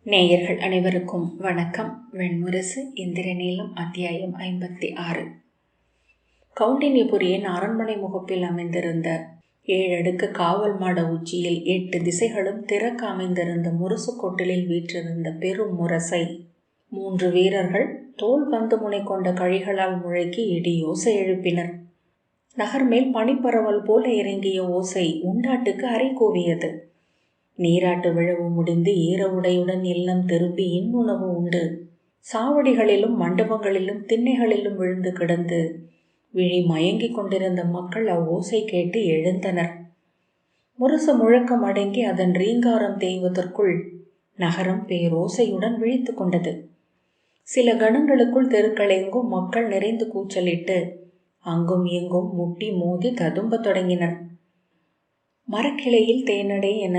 நேயர்கள் அனைவருக்கும் வணக்கம். வெண்முரசு இந்திரநீலம் அத்தியாயம் 56. கௌண்டின்யபுரியின் அரண்மனை முகப்பில் அமைந்திருந்த 7 அடுக்கு காவல் மாட உச்சியில் 8 திசைகளும் திறக்க அமைந்திருந்த முரசு கொட்டிலில் வீற்றிருந்த பெரும் முரசை 3 வீரர்கள் தோல் பந்து முனை கொண்ட கழிகளால் முழக்கி இடியோசை எழுப்பினர். நகர் மேல் பனிப்பரவல் போல இறங்கிய ஓசை உண்டாட்டுக்கு அறை கூவியது. நீராட்டு விழவு முடிந்து ஈர உடையுடன் இல்லம் திரும்பி இன்னுணவு உண்டு சாவடிகளிலும் மண்டபங்களிலும் திண்ணைகளிலும் விழுந்து கிடந்து விழி மயங்கி கொண்டிருந்த மக்கள் அவ்வோசை கேட்டு எழுந்தனர். முரசு முழக்கம் அடங்கி அதன் ரீங்காரம் தேய்வதற்குள் நகரம் பேரோசையுடன் விழித்து கொண்டது. சில கணங்களுக்குள் தெருக்களெங்கும் மக்கள் நிறைந்து கூச்சலிட்டு அங்கும் இங்கும் முட்டி மோதி ததும்ப தொடங்கினர். மரக்கிளையில் தேனடை என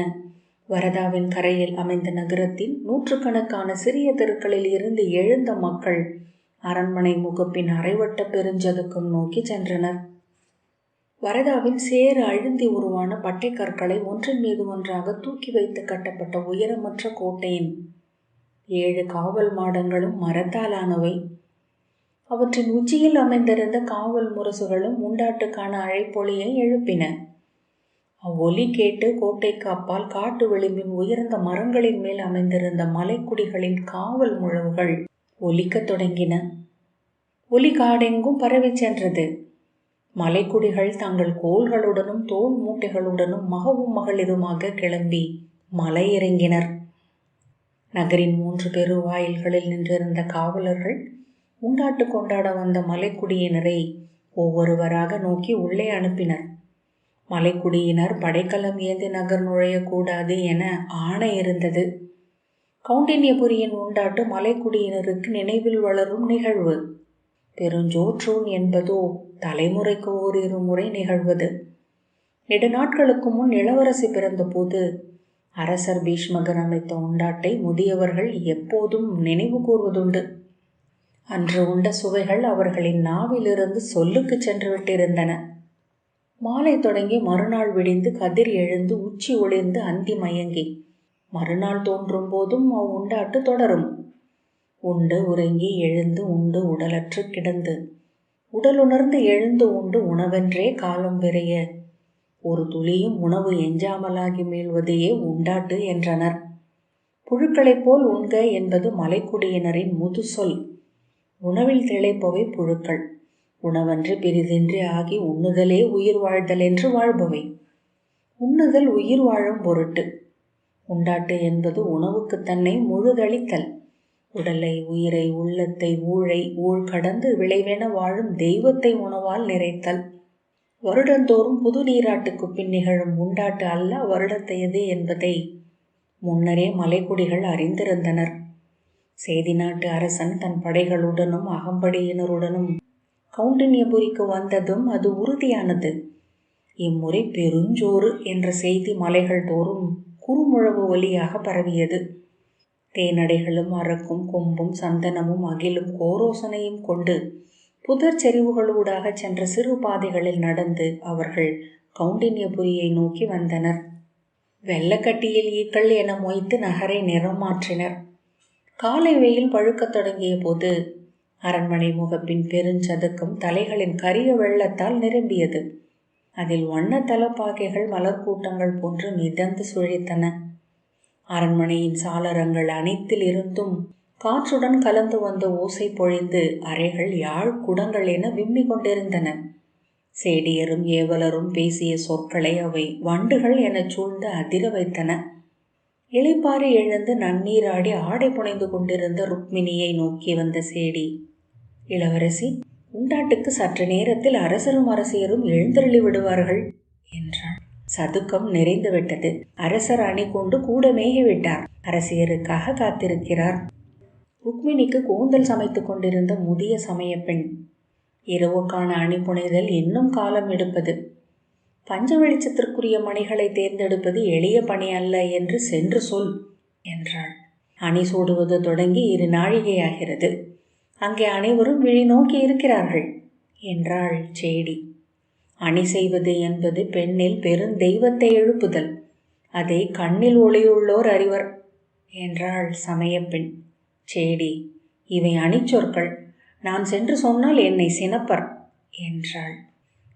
வரதாவின் கரையில் அமைந்த நகரத்தின் நூற்றுக்கணக்கான சிறிய தெருக்களில் இருந்து எழுந்த மக்கள் அரண்மனை முகப்பின் அரைவட்ட பெருஞ்சதுக்கம் நோக்கி சென்றனர். வரதாவின் சேறு அழுந்தி உருவான பட்டை கற்களை ஒன்றின் மீது ஒன்றாக தூக்கி வைத்து கட்டப்பட்ட உயரமற்ற கோட்டையின் 7 காவல் மாடங்களும் மரத்தாலானவை. அவற்றின் உச்சியில் அமைந்திருந்த காவல் முரசுகளும் உண்டாட்டுக்கான அழைப்பொலியை எழுப்பின. அவ்வொலி கேட்டு கோட்டைக்கு அப்பால் காட்டு விளிம்பின் உயர்ந்த மரங்களின் மேல் அமைந்திருந்த மலைக்குடிகளின் காவல் முழவுகள் ஒலிக்கத் தொடங்கின. ஒலி காடெங்கும் பரவி சென்றது. மலைக்குடிகள் தங்கள் கோல்களுடனும் தோல் மூட்டைகளுடனும் மகவும் மகளிருமாக கிளம்பி மலை இறங்கினர். நகரின் 3 பெருவாயில்களில் நின்றிருந்த காவலர்கள் உண்டாட்டு கொண்டாட வந்த மலைக்குடியினரை ஒவ்வொருவராக நோக்கி உள்ளே அனுப்பினர். மலைக்குடியினர் படைக்கலம் ஏந்தி நகர் நுழையக்கூடாது என ஆணை இருந்தது. கௌண்டின்யபுரியின் உண்டாட்டு மலைக்குடியினருக்கு நினைவில் வளரும் நிகழ்வு. பெருஞ்சோற்றூன் என்பதோ தலைமுறைக்கு ஓரிரு முறை நிகழ்வது. நெடுநாட்களுக்கு முன் இளவரசி பிறந்த போது அரசர் பீஷ்மகர் அமைத்த உண்டாட்டை முதியவர்கள் எப்போதும் நினைவு கூர்வதுண்டு. அன்று உண்ட சுவைகள் அவர்களின் நாவிலிருந்து சொல்லுக்கு சென்று விட்டிருந்தன. மாலை தொடங்கி மறுநாள் விடிந்து கதிர் எழுந்து உச்சி ஒளிர்ந்து அந்தி மயங்கி மறுநாள் தோன்றும் போதும் அவ்வுண்டாட்டு தொடரும். உண்டு உறங்கி எழுந்து உண்டு உடலற்று கிடந்து உடலுணர்ந்து எழுந்து உண்டு உணவென்றே காலம் விரைய ஒரு துளியும் உணவு எஞ்சாமலாகி மீள்வதையே உண்டாட்டு என்றனர். புழுக்களைப் போல் உண்க என்பது மலைக்குடியினரின் முதுசொல். உணவில் திளைப்பவை புழுக்கள். உணவன்று பிரிதின்றி ஆகி உண்ணுதலே உயிர் வாழ்தல் என்று வாழ்பவை. உண்ணுதல் உயிர் வாழும் பொருட்டு. உண்டாட்டு என்பது உணவுக்கு தன்னை முழுதளித்தல். உடலை உயிரை உள்ளத்தை ஊழை ஊழ் கடந்து விளைவென வாழும் தெய்வத்தை உணவால் நிறைத்தல். வருடந்தோறும் புது நீராட்டுக்கு பின் நிகழும் உண்டாட்டு அல்ல வருடத்தையது என்பதை முன்னரே மலைக்குடிகள் அறிந்திருந்தனர். சேதி நாட்டு அரசன் தன் படைகளுடனும் அகம்படியினருடனும் கௌண்டின்யபுரிக்கு வந்ததும் அது உறுதியானது. இம்முறை பெருஞ்சோறு என்ற செய்தி மலைகள் தோறும் குறுமுழவு ஒலியாக பரவியது. தேனடைகளும் அரக்கும் கொம்பும் சந்தனமும் அகிலும் கோரோசனையும் கொண்டு புதர் செறிவுகளூடாக சென்ற சிறு பாதைகளில் நடந்து அவர்கள் கௌண்டின்யபுரியை நோக்கி வந்தனர். வெள்ளக்கட்டியில் ஈக்கள் என மொய்த்து நகரை நிறம் மாற்றினர். காலை வெயில் பழுக்கத் தொடங்கிய போது அரண்மனை முகப்பின் பெருஞ்சதுக்கம் தலைகளின் கரிய வெள்ளத்தால் நிரம்பியது. அதில் வண்ண தலப்பாகைகள் மலர்கூட்டங்கள் போன்று மிதந்து சுழித்தன. அரண்மனையின் சாளரங்கள் அனைத்தில் இருந்தும் காற்றுடன் கலந்து வந்த ஓசை பொழிந்து அறைகள் யாழ் குடங்கள் என விம்மி கொண்டிருந்தன. சேடியரும் ஏவலரும் பேசிய சொற்களை அவை வண்டுகள் என சூழ்ந்து அதிர வைத்தன. இளைப்பாரி எழுந்து நன்னீராடி ஆடை புனைந்து கொண்டிருந்த ருக்மிணியை நோக்கி வந்த சேடி, இளவரசி, உண்டாட்டுக்கு சற்று நேரத்தில் அரசரும் அரசியரும் எழுந்தருளி விடுவார்கள் என்றாள். சதுக்கம் நிறைந்து விட்டது. அரசர் அணி கொண்டு கூட மேகிவிட்டார். அரசியருக்காக காத்திருக்கிறார். ருக்மிணிக்கு கூந்தல் சமைத்து கொண்டிருந்த முதிய சமய பெண், இரவுக்கான அணி புனைதல் இன்னும் காலம் எடுப்பது. பஞ்ச வெளிச்சத்திற்குரிய மணிகளை தேர்ந்தெடுப்பது எளிய பணி அல்ல என்று சென்று சொல் என்றாள். அணி சூடுவது தொடங்கி 2 நாழிகையாகிறது. அங்கே அனைவரும் விழி நோக்கி இருக்கிறார்கள் என்றாள் சேடி. அணி செய்வது என்பது பெண்ணில் பெருந்தெய்வத்தை எழுப்புதல். அதை கண்ணில் ஒளியுள்ளோர் அறிவர். என்றாள் சமயப்பெண். சேடி, இவை அணிச்சொற்கள். நான் சென்று சொன்னால் என்னை சினப்பர் என்றாள்.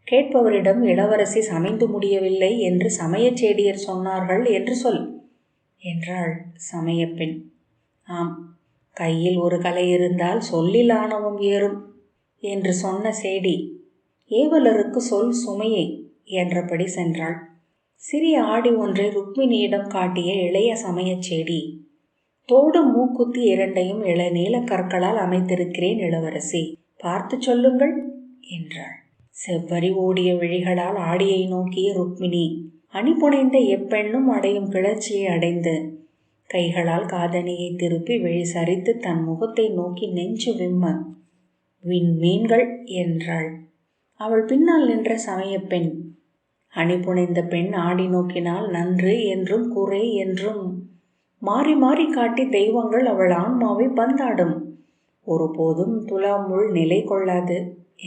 கேட்பவரிடம் இளவரசி சமைந்து முடியவில்லை என்று சமயச்சேடியர் சொன்னார்கள் என்று சொல் என்றாள் சமயப்பெண். ஆம், கையில் ஒரு கலை இருந்தால் சொல்லில் ஆணவம் ஏறும் என்று சொன்ன சேடி ஏவலருக்கு சொல் சுமையை என்றபடி சென்றாள். சிறிய ஆடி ஒன்றை ருக்மிணியிடம் காட்டிய இளைய சமயச்சேடி, தோடு மூக்குத்தி இரண்டையும் இளநீல கற்களால் அமைத்திருக்கிறேன் இளவரசி, பார்த்து சொல்லுங்கள் என்றாள். செவ்வரி ஓடிய விழிகளால் ஆடியை நோக்கிய ருக்மிணி அணிபுனைந்த எப்பெண்ணும் அடையும் கிளர்ச்சியை அடைந்து கைகளால் காதணியை திருப்பி விழி சரித்து தன் முகத்தை நோக்கி நெஞ்சு விம்ம விண்மீன்கள் என்றாள். அவள் பின்னால் நின்ற சமயப்பெண், அணிபுனைந்த பெண் ஆடி நோக்கினால் நன்று என்றும் குறை என்றும் மாறி மாறி காட்டி தெய்வங்கள் அவள் ஆன்மாவை பந்தாடும், ஒருபோதும் துலாமுள் நிலை கொள்ளாது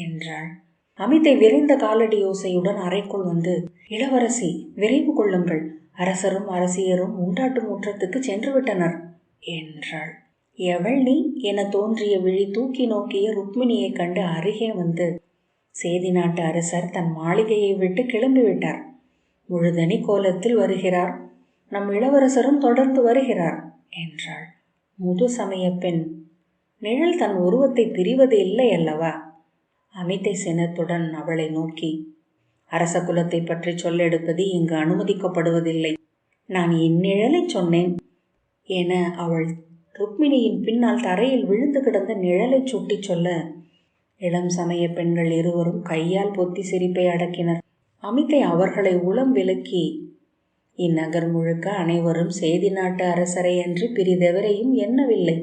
என்றாள். அமிதை விரைந்த காலடி யோசையுடன் அறைக்குள் வந்து, இளவரசி விரைவு கொள்ளுங்கள், அரசரும் அரசியரும் உண்டாட்டு முற்றத்துக்கு சென்று விட்டனர் என்றாள். எவள் நீ என தோன்றிய விழி தூக்கி நோக்கிய ருக்மிணியை கண்டு அருகே வந்து, சேதி நாட்டு அரசர் தன் மாளிகையை விட்டு கிளம்பிவிட்டார், முழுதனி கோலத்தில் வருகிறார், நம் இளவரசரும் தொடர்ந்து வருகிறார் என்றாள். முது சமய பெண், நிழல் தன் உருவத்தை பிரிவது இல்லை அல்லவா? அமிதை சினத்துடன் அவளை நோக்கி, அரச குலத்தை பற்றி சொல்லெடுப்பது இங்கு அனுமதிக்கப்படுவதில்லை, நான் என் நிழலை சொன்னேன் என அவள் ருக்மிணியின் பின்னால் தரையில் விழுந்து கிடந்த நிழலை சுட்டி சொல்ல, இளம் சமய பெண்கள் இருவரும் கையால் பொத்தி சிரிப்பை அடக்கினர். அமிதை அவர்களை உளம் விலக்கி, இந்நகர் முழுக்க அனைவரும் சேதி நாட்டு அரசரை அன்றி பிரிதெவரையும் எண்ணவில்லை,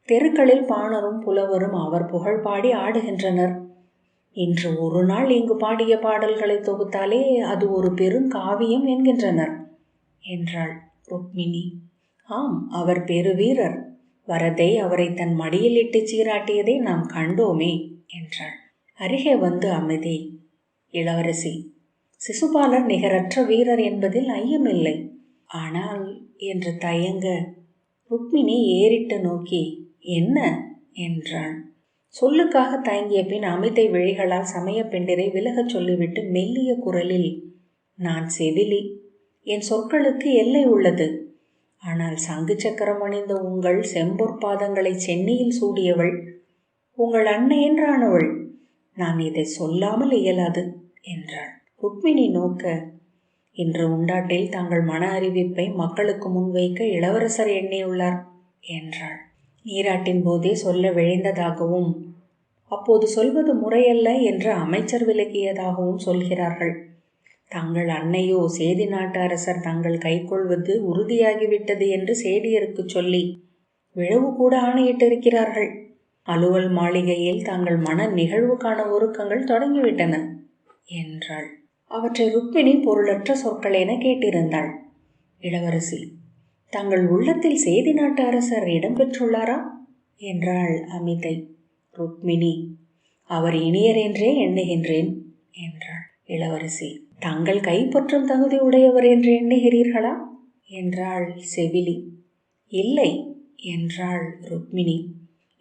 தெருக்களில் பாணரும் புலவரும் அவர் புகழ் பாடி ஆடுகின்றனர், இன்று ஒரு நாள் இங்கு பாடிய பாடல்களை தொகுத்தாலே அது ஒரு பெருங்காவியம் என்கின்றனர் என்றாள் ருக்மிணி. ஆம், அவர் பெருவீரர், வரதை அவரை தன் மடியில் இட்டு சீராட்டியதை நாம் கண்டோமே என்றாள். அருகே வந்து அமிதை, இளவரசி, சிசுபாலர் நிகரற்ற வீரர் என்பதில் ஐயமில்லை, ஆனால் என்று தயங்க ருக்மிணி ஏறிட்டு நோக்கி, என்ன என்றாள். சொல்லுக்காக தயங்கிய பின் அமிதை விழிகளால் சமய பெண்டிரை விலகச் சொல்லிவிட்டு மெல்லிய குரலில், நான் செவிலி, என் சொற்களுக்கு எல்லை உள்ளது, ஆனால் சங்கு சக்கரம் அணிந்த உங்கள் செம்பொற்பாதங்களை சென்னியில் சூடியவள் உங்கள் அன்னை என்றானவள், நான் இதை சொல்லாமல் இயலாது என்றாள். ருக்மிணி நோக்க, இன்று உண்டாட்டில் தங்கள் மன அறிவிப்பை மக்களுக்கு முன்வைக்க இளவரசர் எண்ணியுள்ளார் என்றாள். நீராட்டின் போதே சொல்ல விழைந்ததாகவும் அப்போது சொல்வது முறையல்ல என்று அமைச்சர் விலக்கியதாகவும் சொல்கிறார்கள். தங்கள் அன்னையோ சேதி நாட்டு அரசர் தங்கள் கைக்கொள்வது உறுதியாகிவிட்டது என்று சேடியருக்கு சொல்லி விழவு கூட ஆணையிட்டிருக்கிறார்கள். அலுவல் மாளிகையில் தங்கள் மன நிகழ்வுக்கான ஒருக்கங்கள் தொடங்கிவிட்டன என்றாள். அவற்றை ருக்மிணி பொருளற்ற சொற்கள் என கேட்டிருந்தாள். இளவரசி, தங்கள் உள்ளத்தில் சேதி நாட்டு அரசர் இடம்பெற்றுள்ளாரா என்றாள் அமிதை. ருக்மிணி, அவர் இனியர் என்றே எண்ணுகின்றேன் என்றாள். இளவரசி, தங்கள் கைப்பற்றும் தகுதி உடையவர் என்று எண்ணுகிறீர்களா என்றாள் செவிலி. இல்லை என்றாள் ருக்மிணி.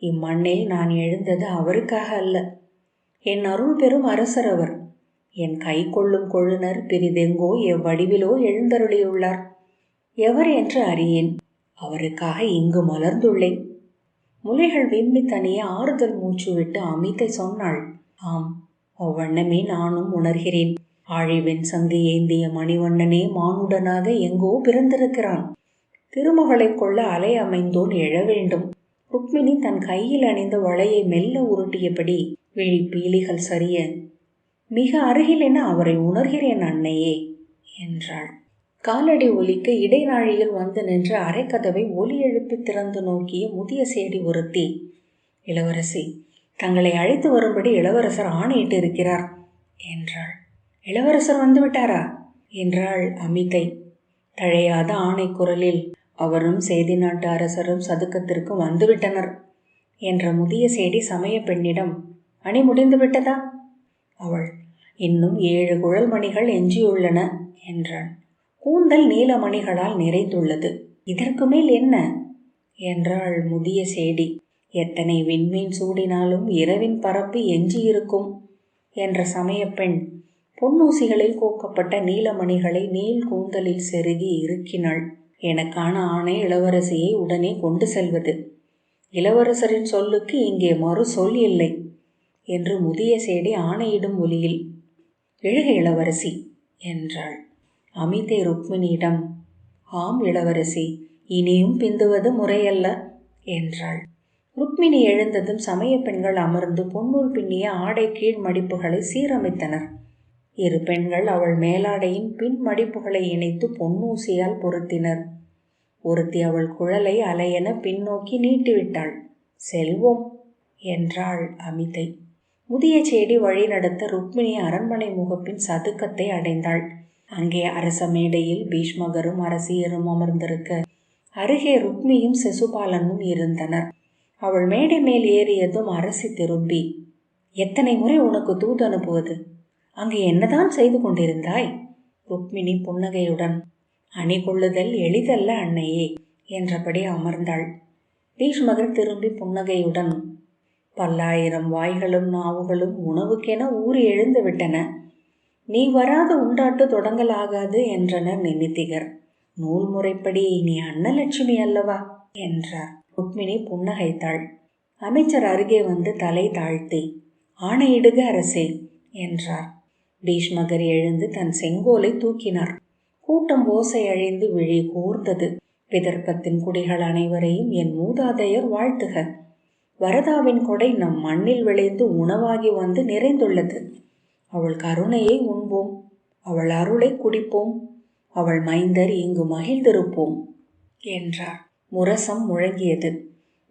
இம்மண்ணில் நான் எழுந்தது அவருக்காக அல்ல, என் அருள் பெறும் அரசர் அவர். என் கை கொள்ளும் கொழுனர் பிரிதெங்கோ எவ்வடிவிலோ எழுந்தருளியுள்ளார், எவர் என்று அறியேன், அவருக்காக இங்கு மலர்ந்துள்ளேன். முலைகள் விம்மி தனியே ஆறுதல் மூச்சு விட்டு அமிதை சொன்னாள். ஆம், அவ்வண்ணமே நானும் உணர்கிறேன். ஆழிவெண் சங்கு ஏந்திய மணிவண்ணனே மானுடனாக எங்கோ பிறந்திருக்கிறான். திருமகளை கொள்ள அலை அமைந்தோன் எழ வேண்டும். ருக்மிணி தன் கையில் அணிந்த வளையை மெல்ல உருட்டியபடி விழி பீலிகள் சரிய, மிக அருகில் என அவரை உணர்கிறேன் அன்னையே என்றாள். காலடி ஒலிக்க இடைநாழியில் வந்து நின்று அரைக்கதவை ஒலி எழுப்பி திறந்து நோக்கிய முதிய சேடி ஒருத்தி, இளவரசி, தங்களை அழைத்து வரும்படி இளவரசர் ஆணையிட்டு இருக்கிறார் என்றாள். இளவரசர் வந்துவிட்டாரா என்றாள் அமிதை. தழையாத ஆணை குரலில், அவரும் சேதி நாட்டு அரசரும் சதுக்கத்திற்கு வந்துவிட்டனர் என்ற முதிய சேடி சமய பெண்ணிடம், அணி முடிந்து விட்டதா? அவள், இன்னும் 7 குழல் மணிகள் எஞ்சியுள்ளன என்றாள். கூந்தல் நீலமணிகளால் நிறைந்துள்ளது. இதற்கு மேல் என்ன என்றாள் முதிய சேடி. எத்தனை விண்மீன் சூடினாலும் இரவின் பரப்பு எஞ்சியிருக்கும் என்ற சமயப்பெண் பொன்னூசிகளில் கோக்கப்பட்ட நீலமணிகளை நீல் கூந்தலில் செருகி இறுக்கினாள். எனக்கான ஆணை இளவரசியை உடனே கொண்டு செல்வது. இளவரசரின் சொல்லுக்கு இங்கே மறு சொல் இல்லை என்று முதிய சேடி ஆணையிடும் ஒலியில், எழுக இளவரசி என்றாள். அமிதை ருக்மிணியிடம், ஆம் இளவரசி, இனியும் பிந்துவது முறையல்ல என்றாள். ருக்மிணி எழுந்ததும் சமய பெண்கள் அமர்ந்து பொன்னூல் பின்னிய ஆடை கீழ் மடிப்புகளை சீரமைத்தனர். இரு பெண்கள் அவள் மேலாடையின் பின் மடிப்புகளை இணைத்து பொன்னூசியால் பொருத்தினர். ஒருத்தி அவள் குழலை அலையென பின்னோக்கி நீட்டிவிட்டாள். செல்வோம் என்றாள் அமிதை. முதிய சேடி வழிநடத்த ருக்மிணி அரண்மனை முகப்பின் சதுக்கத்தை அடைந்தாள். அங்கே அரச மேடையில் பீஷ்மகரும் அரசியரும் அமர்ந்திருக்க அருகே ருக்மியும் சிசுபாலனும் இருந்தனர். அவள் மேடை மேல் ஏறியதும் அரசி திரும்பி, எத்தனை முறை உனக்கு தூது அனுப்புவது? அங்கு என்னதான் செய்து கொண்டிருந்தாய்? ருக்மிணி புன்னகையுடன், அணி கொள்ளுதல் எளிதல்ல அன்னையே என்றபடி அமர்ந்தாள். பீஷ்மகர் திரும்பி புன்னகையுடன், பல்லாயிரம் வாய்களும் நாவுகளும் உணவுக்கென ஊறி எழுந்து விட்டன. நீ வராத உண்டாட்டு தொடங்கலாகாது என்றனர் நிமித்திகர். நூல் முறைப்படி நீ அன்னலட்சுமி அல்லவா என்றார். ருக்மிணி புன்னகைத்தாள். அமைச்சர் அருகே வந்து தலை தாழ்த்தி, ஆணையிடுக அரசே என்றார். பீஷ்மகர் எழுந்து தன் செங்கோலை தூக்கினார். கூட்டம் ஓசை அழிந்து விழி கூர்ந்தது. விதர்ப்பத்தின் குடிகள் அனைவரையும் என் மூதாதையர் வாழ்த்துக. வரதாவின் கொடை நம் மண்ணில் விளைந்து உணவாகி வந்து நிறைந்துள்ளது. அவள் கருணையை உண்போம், அவள் அருளை குடிப்போம், அவள் மைந்தர் இங்கு மகிழ்ந்திருப்போம் என்றார். முரசம் முழங்கியது.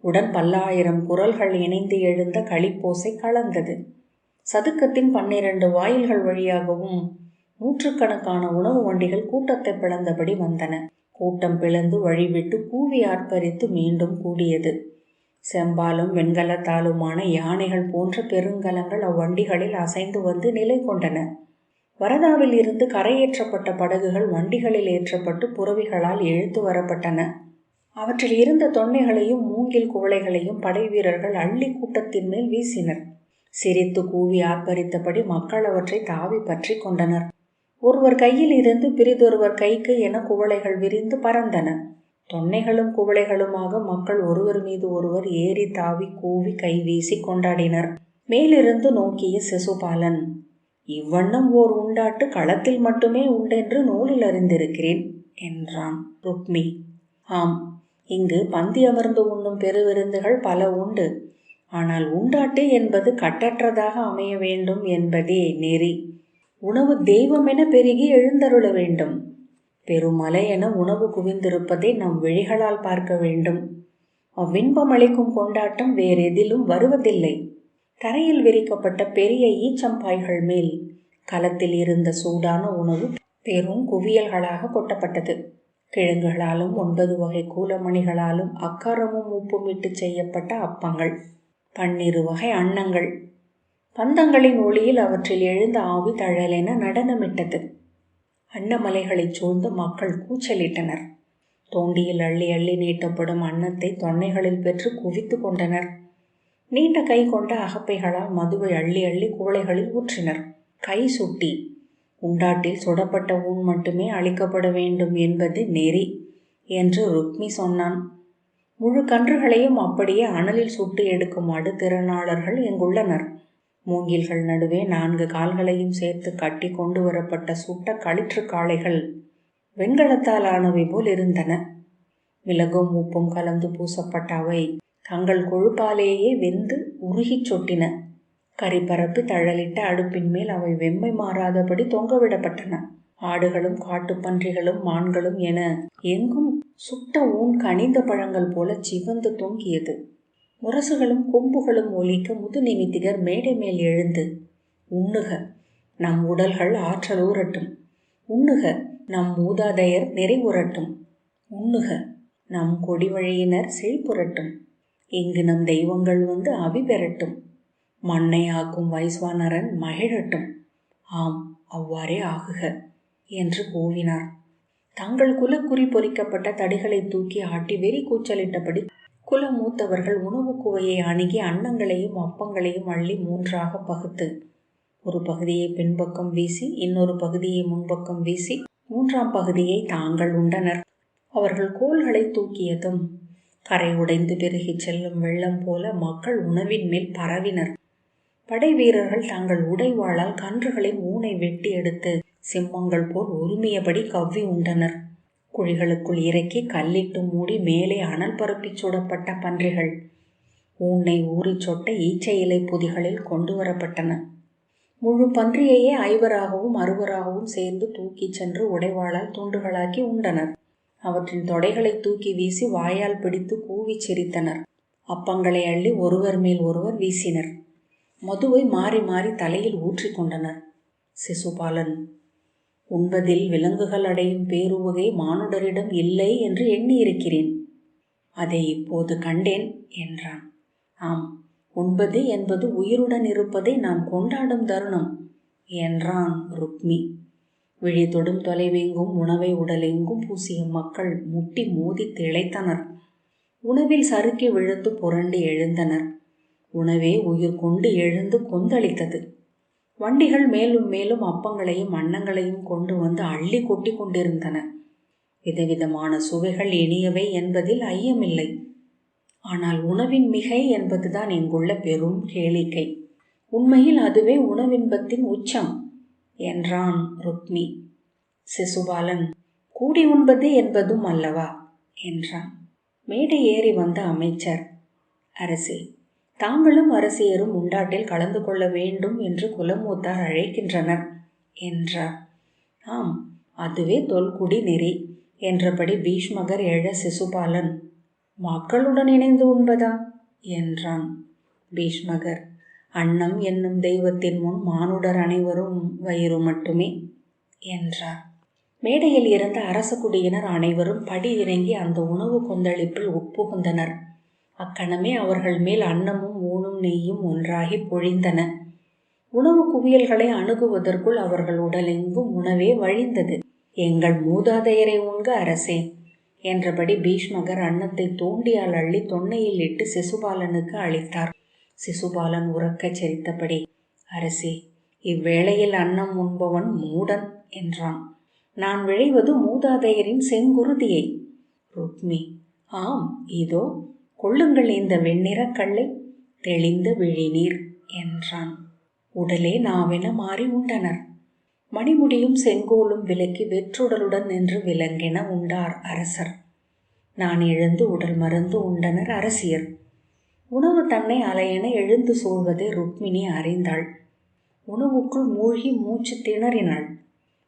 உடன் பல்லாயிரம் குரல்கள் இணைந்து எழுந்த களிப்போசை கலந்தது. சதுக்கத்தின் 12 வாயில்கள் வழியாகவும் நூற்றுக்கணக்கான உணவு வண்டிகள் கூட்டத்தை பிளந்தபடி வந்தன. கூட்டம் பிளந்து வழிவிட்டு கூவி ஆர்ப்பரித்து மீண்டும் கூடியது. செம்பாலும் வெண்கலத்தாலுமான யானைகள் போன்ற பெருங்கலங்கள் அவ்வண்டிகளில் அசைந்து வந்து நிலை கொண்டன. வரதாவில் இருந்து கரையேற்றப்பட்ட படகுகள் வண்டிகளில் ஏற்றப்பட்டு புறவிகளால் இழுத்து வரப்பட்டன. அவற்றில் இருந்த தொன்னைகளையும் மூங்கில் குவளைகளையும் படை வீரர்கள் அள்ளி கூட்டத்தின் மேல் வீசினர். சிரித்து கூவி ஆர்ப்பரித்தபடி மக்கள் அவற்றை தாவி பற்றி கொண்டனர். ஒருவர் கையில் இருந்து பிரிதொருவர் கைக்கு என குவளைகள் விரிந்து பறந்தன. தொன்னைகளும் குவளைகளுமாக மக்கள் ஒருவர் மீது ஒருவர் ஏறி தாவி கூவி கைவீசி கொண்டாடினர். மேலிருந்து நோக்கிய சிசுபாலன், இவ்வண்ணம் ஓர் உண்டாட்டு களத்தில் மட்டுமே உண்டென்று நூலில் அறிந்திருக்கிறேன் என்றான். ருக்மி, ஆம், இங்கு பந்தி அமர்ந்து உண்ணும் பெருவிருந்துகள் பல உண்டு. ஆனால் உண்டாட்டு என்பது கட்டற்றதாக அமைய வேண்டும் என்பதே நெறி. உணவு தெய்வமென பெருகி எழுந்தருள வேண்டும். பெருமலை என உணவு குவிந்திருப்பதை நம் விழிகளால் பார்க்க வேண்டும். அவ்வின்பம் அளிக்கும் கொண்டாட்டம் வேறெதிலும் வருவதில்லை. தரையில் விரிக்கப்பட்ட பெரிய ஈச்சம்பாய்கள் மேல் களத்தில் இருந்த சூடான உணவு பெரும் குவியல்களாக கொட்டப்பட்டது. கிழங்குகளாலும் 9 வகை கூலமணிகளாலும் அக்காரமும் உப்பும் இட்டு செய்யப்பட்ட அப்பங்கள், 12 வகை அன்னங்கள். பந்தங்களின் ஒளியில் அவற்றில் எழுந்த ஆவி தழலென நடனமிட்டது. அன்னமலைகளைச் சூழ்ந்து மக்கள் கூச்சலிட்டனர். தோண்டியில் அள்ளி அள்ளி நீட்டப்படும் அன்னத்தை தொன்னைகளில் பெற்று குவித்து கொண்டனர். நீண்ட கை கொண்ட அகப்பைகளால் மதுவை அள்ளி அள்ளி குவளைகளில் ஊற்றினர். கை சுட்டி, உண்டாட்டில் சுடப்பட்ட ஊன் மட்டுமே அளிக்கப்பட வேண்டும் என்பது நெறி என்று ருக்மி சொன்னான். முழு கன்றுகளையும் அப்படியே அனலில் சுட்டு எடுக்கும் அடுத்திறனாளர்கள் இங்குள்ளனர். மூங்கில்கள் நடுவே 4 கால்களையும் சேர்த்து கட்டி கொண்டு வரப்பட்ட சுட்ட களிற்று காளைகள் வெண்கலத்தால் ஆனவை போல் இருந்தன. மிளகும் உப்பும் கலந்து பூசப்பட்ட அவை தங்கள் கொழுப்பாலேயே வெந்து உருகிச் சொட்டின. கரிபரப்பி தழலிட்ட அடுப்பின் மேல் அவை வெம்மை மாறாதபடி தொங்கவிடப்பட்டன. ஆடுகளும் காட்டுப்பன்றிகளும் மான்களும் என எங்கும் சுட்ட ஊன் கனிந்த பழங்கள் போல சிவந்து தொங்கியது. முரசுகளும் கொம்புகளும் ஒலிக்க முது நிமித்திகர் மேடை மேல் எழுந்து, உண்ணுக, நம் உடல்கள் ஆற்றல் ஊரட்டும். உண்ணுக, நம் மூதாதையர் நிறைவுறட்டும். உண்ணுக, நம் கொடி வழியினர் செழிப்புறட்டும். இங்கு நம் தெய்வங்கள் வந்து அவி பெறட்டும். மண்ணை ஆக்கும் வைஸ்வானரன் மகிழட்டும். ஆம், அவ்வாறே ஆகுக என்று கூவினார். தங்கள் குலக்குறி பொறிக்கப்பட்ட தடிகளை தூக்கி ஆட்டி வெறி கூச்சலிட்டபடி குல மூத்தவர்கள் உணவு குவையை அணுகி அன்னங்களையும் அப்பங்களையும் அள்ளி மூன்றாக பகுத்து ஒரு பகுதியை பின்பக்கம் வீசி இன்னொரு பகுதியை முன்பக்கம் வீசி மூன்றாம் பகுதியை தாங்கள் உண்டனர். அவர்கள் கோல்களை தூக்கியதும் கரை உடைந்து பெருகி செல்லும் வெள்ளம் போல மக்கள் உணவின் மேல் பரவினர். படை வீரர்கள் தங்கள் உடைவாளால் கன்றுகளின் ஊனை வெட்டி எடுத்து சிம்மங்கள் போல் உரிமையபடி கவ்வி உண்டனர். குழிகளுக்குள் இறக்கி கல்லிட்டு மூடி மேலே அனல் பரப்பி சுடப்பட்ட பன்றிகள் ஊனை ஊறி சொட்ட ஈச்சை இலை பொதிகளில் கொண்டு வரப்பட்டன. முழு பன்றியையே 5 6 சேர்ந்து தூக்கிச் சென்று உடைவாளால் துண்டுகளாக்கி உண்டனர். அவற்றின் தொடைகளை தூக்கி வீசி வாயால் பிடித்து கூவி சிரித்தனர். அப்பங்களை அள்ளி ஒருவர் மேல் ஒருவர் வீசினர். மதுவை மாறி மாறி தலையில் ஊற்றிக்கொண்டனர். சிசுபாலன், உண்பதில் விலங்குகள் அடையும் பேருவகை மானுடரிடம் இல்லை என்று எண்ணியிருக்கிறேன். அதை இப்போது கண்டேன் என்றான். ஆம், உண்பது என்பது உயிருடன் இருப்பதை நாம் கொண்டாடும் தருணம் என்றான் ருக்மி. விழி தொடும் தொலைவெங்கும் உணவை உடலெங்கும் பூசிய மக்கள் முட்டி மோதி திளைத்தனர். உணவில் சறுக்கி விழுந்து புரண்டு எழுந்தனர். உணவே உயிர் கொண்டு எழுந்து கொந்தளித்தது. வண்டிகள் மேலும் மேலும் அப்பங்களையும் அன்னங்களையும் கொண்டு வந்து அள்ளி கொட்டி கொண்டிருந்தன. விதவிதமான சுவைகள் இனியவை என்பதில் ஐயமில்லை. ஆனால் உணவின் மிகை என்பதுதான் இங்குள்ள பெரும் கேளிக்கை. உண்மையில் அதுவே உணவின்பத்தின் உச்சம் என்றான் ருக்மி. சிசுபாலன், கூடி உண்பது என்பதும் அல்லவா என்றான். மேடை ஏறி வந்த அமைச்சர், அரசே, தாங்களும் அரசியரும் உண்டாட்டில் கலந்து கொள்ள வேண்டும் என்று குலமூத்தார் அழைக்கின்றனர் என்றார். ஆம், அதுவே தொல்குடி நெறி என்றபடி பீஷ்மகர் எழ சிசுபாலன், மக்களுடன் இணைந்து உண்பதா என்றான். பீஷ்மகர், அன்னம் என்னும் தெய்வத்தின் முன் மானுடர் அனைவரும் வயிறு மட்டுமே என்றார். மேடையில் இருந்த அரச குடியினர் அனைவரும் படி இறங்கி அந்த உணவு கொந்தளிப்பில் உட்புகுந்தனர். அக்கணமே அவர்கள் மேல் அன்னமும் ஊனும் நெய்யும் ஒன்றாகி பொழிந்தன. உணவு குவியல்களை அணுகுவதற்குள் அவர்கள் உடலெங்கும் உணவே வழிந்தது. எங்கள் மூதாதையரை உண்க அரசே என்றபடி பீஷ்மகர் அன்னத்தை தோண்டியால் அள்ளி தொன்னையில் இட்டு சிசுபாலனுக்கு அளித்தார். சிசுபாலன் உறக்கச் சிரித்தபடி, அரசே, இவ்வேளையில் அன்னம் உண்பவன் மூடன் என்றான். நான் விழைவது மூதாதையரின் செங்குருதியை. ருக்மி, ஆம், இதோ கொள்ளுங்கள் இந்த வெண்ணிறக் கல்லை, தெளிந்த விழிநீர் என்றான். உடலே நாவென மாறி உண்டனர். மணிமுடியும் செங்கோலும் விலக்கி வெற்றுடலுடன் நின்று விலங்கென உண்டார் அரசர். நான் எழுந்து உடல் மறந்து உண்டனர் அரசியர். உணவு தன்னை அலையென எழுந்து சூழ்வதை ருக்மிணி அறிந்தாள். உணவுக்குள் மூழ்கி மூச்சு திணறினாள்.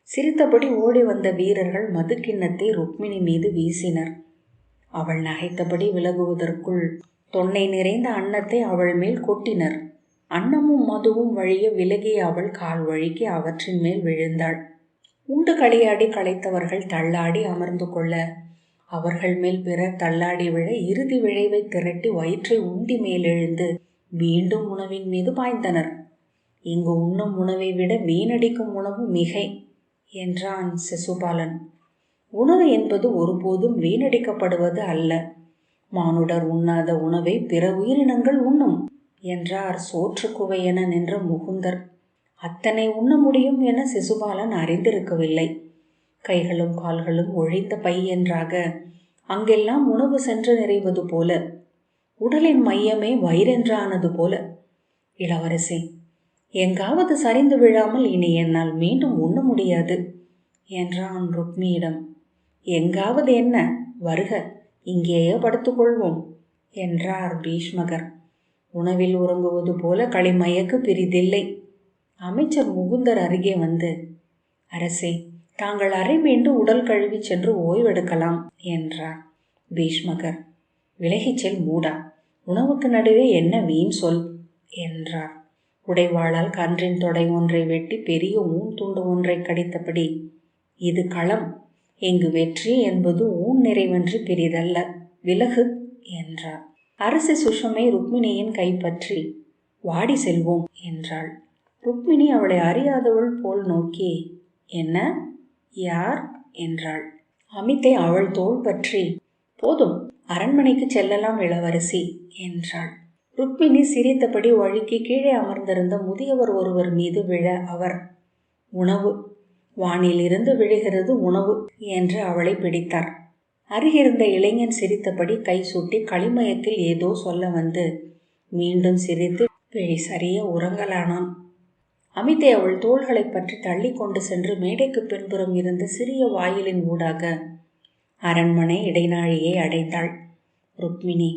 சிரித்தபடி ஓடி வந்த வீரர்கள் மதுக்கிண்ணத்தை ருக்மிணி மீது வீசினர். அவள் நகைத்தபடி விலகுவதற்குள் தொன்னை நிறைந்த அன்னத்தை அவள் மேல் கொட்டினர். அன்னமும் மதுவும் வழிய விலகிய அவள் கால் வழுக்கி அவற்றின் மேல் விழுந்தாள். உண்டு களியாடி களைத்தவர்கள் தள்ளாடி அமர்ந்து கொள்ள அவர்கள் மேல் பிறர் தள்ளாடி விழ இறுதி விழைவை திரட்டி வயிற்றை உண்டி மேலெழுந்து மீண்டும் உணவின் மீது பாய்ந்தனர். இங்கு உண்ணும் உணவை விட மீனடிக்கும் உணவு மிகை என்றான் சிசுபாலன். உணவு என்பது ஒருபோதும் வீணடிக்கப்படுவது அல்ல. மானுடர் உண்ணாத உணவை பிற உயிரினங்கள் உண்ணும் என்றார் சோற்று குவையென நின்ற முகுந்தர். அத்தனை உண்ண முடியும் என சிசுபாலன் அறிந்திருக்கவில்லை. கைகளும் கால்களும் ஒழிந்த பை என்றாக அங்கெல்லாம் உணவு சென்று நிறைவது போல, உடலின் மையமே வயிறென்றானது போல. இளவரசி, எங்காவது சரிந்து விழாமல் இனி என்னால் மீண்டும் உண்ண முடியாது என்றான் ருக்மியிடம். எங்காவது என்ன, வருக, இங்கேயே படுத்துக்கொள்வோம் என்றார் பீஷ்மகர். உணவில் உறங்குவது போல களிமயக்கு பிரிதில்லை. அமைச்சர் முகுந்தர் அருகே வந்து, அரசே, தாங்கள் அறை மீண்டு உடல் கழுவி சென்று ஓய்வெடுக்கலாம் என்றார். பீஷ்மகர், விலகிச் செல் மூடா, உணவுக்கு நடுவே என்ன வீண் சொல் என்றார். உடைவாளால் கன்றின் தொடை ஒன்றை வெட்டி பெரிய ஊன் துண்டு ஒன்றை கடித்தபடி, இது களம், இங்கு வெற்றி என்பது ஊன் நிறைவன்று பெரிதல்ல, விலகு என்றார். அரசி சுஷமை ருக்மிணியின் கைப்பற்றி வாடி செல்வோம் என்றாள். ருக்மிணி அவளை அறியாதவள் போல் நோக்கி, என்ன, யார் என்றாள். அமித்தை அவள் தோள் பற்றி, போதும், அரண்மனைக்கு செல்லலாம் இளவரசி என்றாள். ருக்மிணி சிரித்தபடி வழுக்கி கீழே அமர்ந்திருந்த முதியவர் ஒருவர் மீது விழ அவர், உணவு, வானிலிருந்து விழுகிறது உணவு என்று அவளை பிடித்தார். அருகிருந்த இளைஞன் சிரித்தபடி கை சுட்டி களிமயத்தில் ஏதோ சொல்ல வந்து மீண்டும் சிரித்து விழி சரிய உறங்கலானான். அமித்தை அவள் தோள்களை பற்றி தள்ளி கொண்டு சென்று மேடைக்கு பின்புறம் இருந்த சிறிய வாயிலின் ஊடாக அரண்மனை இடைநாழியை அடைந்தாள். ருக்மிணி,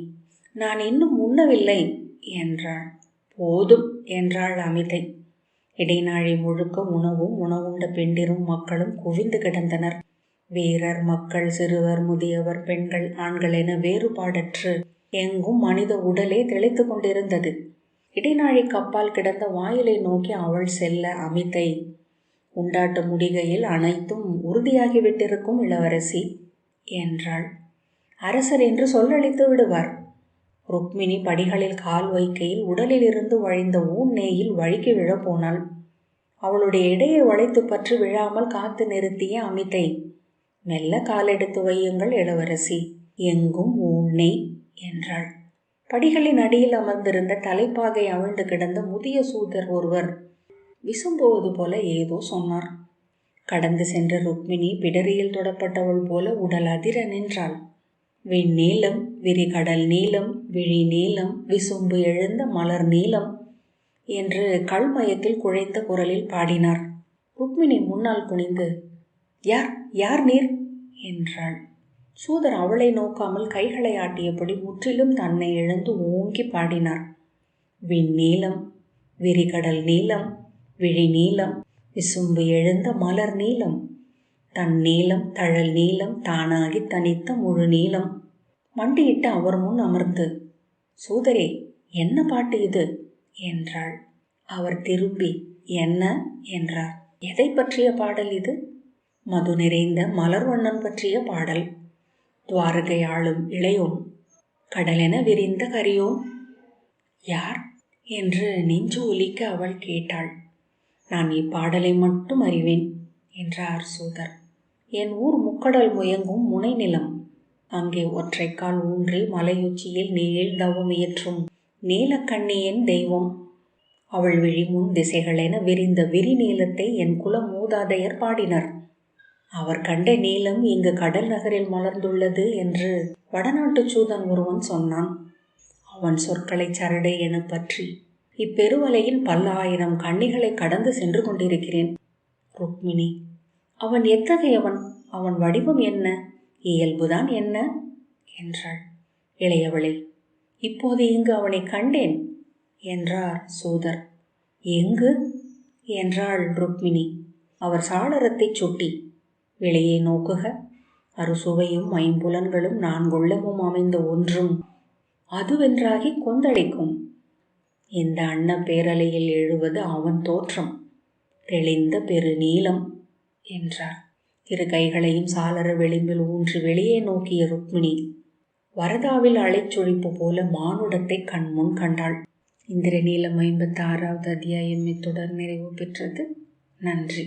நான் இன்னும் உண்ணவில்லை என்றாள். போதும் என்றாள் அமிதை. இடைநாழி முழுக்க உணவும் உணவுண்ட பெண்டிரும் மக்களும் குவிந்து கிடந்தனர். வீரர், மக்கள், சிறுவர், முதியவர், பெண்கள், ஆண்கள் என வேறுபாடற்று எங்கும் மனித உடலே தெளித்து கொண்டிருந்தது. இடைநாழிக்கு அப்பால் கிடந்த வாயிலை நோக்கி அவள் செல்ல அமிதை, உண்டாட்ட முடிகையில் அனைத்தும் உறுதியாகிவிட்டிருக்கும் இளவரசி என்றாள். அரசர் என்று சொல்லளித்து விடுவார். ருக்மிணி படிகளில் கால் வைக்கையில் உடலில் இருந்து வழிந்த ஊன்னேயில் வழுக்கி விழப்போனாள். அவளுடைய இடையை வளைத்து பற்றி விழாமல் காத்து நிறுத்திய அமிதை, மெல்ல காலெடுத்து வையுங்கள் இளவரசி, எங்கும் ஊன்னே என்றாள். படிகளின் அடியில் அமர்ந்திருந்த தலைப்பாகை அவிழ்ந்து கிடந்த முதிய சூதர் ஒருவர் விசும்புவது போல ஏதோ சொன்னார். கடந்து சென்ற ருக்மிணி பிடரியில் தொடப்பட்டவள் போல உடல் அதிர நின்றாள். விண்ணீலம், விரிகடல் நீலம், விழி நீலம், விசும்பு எழுந்த மலர் நீலம் என்று கல்மயத்தில் குழைந்த குரலில் பாடினார். ருக்மிணி முன்னால் குனிந்து, யார் யார் நீர் என்றாள். சூதர் அவளை நோக்காமல் கைகளை ஆட்டியபடி முற்றிலும் தன்னை இழந்து ஓங்கி பாடினார். விண்ணீலம், விரிகடல் நீலம், விழி நீலம், விசும்பு எழுந்த மலர் நீலம், தன் நீலம் தழல் நீலம், தானாகி தனித்த முழு நீலம். மண்டியிட்டு அவர் முன் அமர்ந்து, சூதரே, என்ன பாட்டு இது என்றாள். அவர் திரும்பி, என்ன என்றார். எதை பற்றிய பாடல் இது? மது நிறைந்த மலர்வண்ணன் பற்றிய பாடல். துவாரகை ஆளும் இளையோன், கடலென விரிந்த கரியோன். யார் என்று நெஞ்சு ஒலிக்க அவள் கேட்டாள். நான் இப்பாடலை மட்டும் அறிவேன் என்றார் சூதர். என் ஊர் முக்கடல் முயங்கும் முனை நிலம். அங்கே ஒற்றைக்கால் ஊன்றி மலையுச்சியில் நீள் தவம் இயற்றும் நீலக்கண்ணியின் தெய்வம். அவள் விழிமுன் திசைகளென விரிந்த விரி நீளத்தை என் குல மூதாதையர் பாடினர். அவர் கண்ட நீலம் இங்கு கடல் நகரில் மலர்ந்துள்ளது என்று வடநாட்டு சூதன் ஒருவன் சொன்னான். அவன் சொற்களை சரடை என பற்றி இப்பெருவலையின் பல்லாயிரம் கண்ணிகளை கடந்து சென்று கொண்டிருக்கிறேன். ருக்மிணி, அவன் எத்தகையவன்? அவன் வடிவம் என்ன? இயல்புதான் என்ன என்றாள். இளையவளை, இப்போது இங்கு அவனை கண்டேன் என்றார் சூதர். எங்கு என்றாள் ருக்மிணி. அவர் சாளரத்தை சுட்டி, வெளியே நோக்குக. அறுசுவையும் ஐம்புலன்களும் நான்குள்ளமும் அமைந்த ஒன்றும் அதுவென்றாகி கொந்தளிக்கும். இந்த அன்ன பேரலையில் எழுவது அவன் தோற்றம், தெளிந்த பெருநீலம் என்றார். இரு கைகளையும் சாளர விளிம்பில் ஊன்றி வெளியே நோக்கிய ருக்மிணி வரதாவில் அலைச்சொழிப்பு போல மானுடத்தை கண்முன் கண்டாள். இந்திரநீலம் 56வது அத்தியாயம் இத்துடன் நிறைவு பெற்றது. நன்றி.